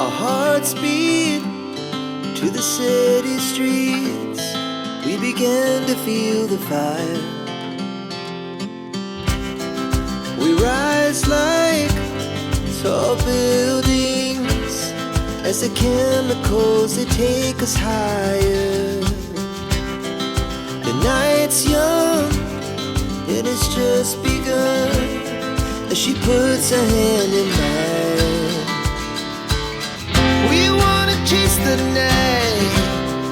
our hearts beat to the city streets. We began to feel the fire. We rise like tall buildings as the chemicals, they take us higher. The night's young, it has just begun, as she puts her hand in mine. We wanna chase the night,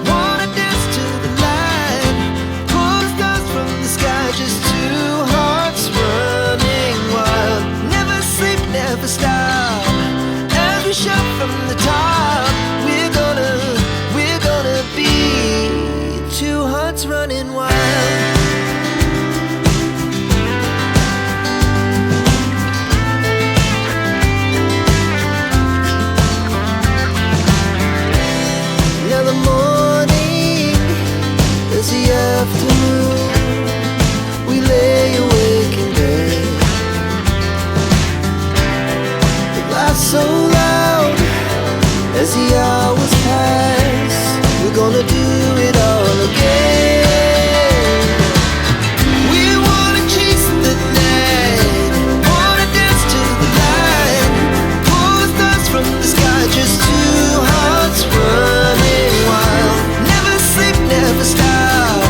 wanna dance to the light, pull the stars from the sky, just two hearts running wild. Never sleep, never stop, as we shout from the top. We're gonna be two hearts running wild. Now the morning is the afternoon. We lay awake in bed. The laughs so loud as the hours pass. We're gonna do it all again. We wanna chase the night, wanna dance to the light, pull the stars from the sky, just two hearts running wild. Never sleep, never stop,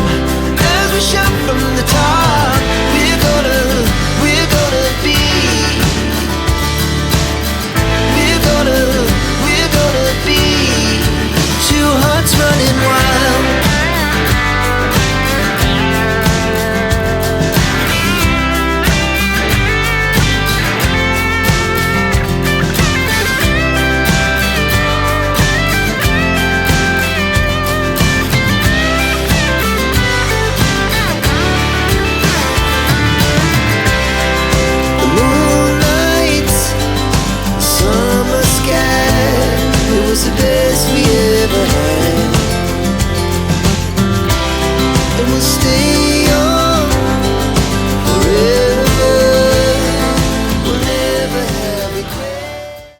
as we shout from the top. We're gonna be, we're gonna be two hearts running wild. The moonlight, summer sky, it was the best we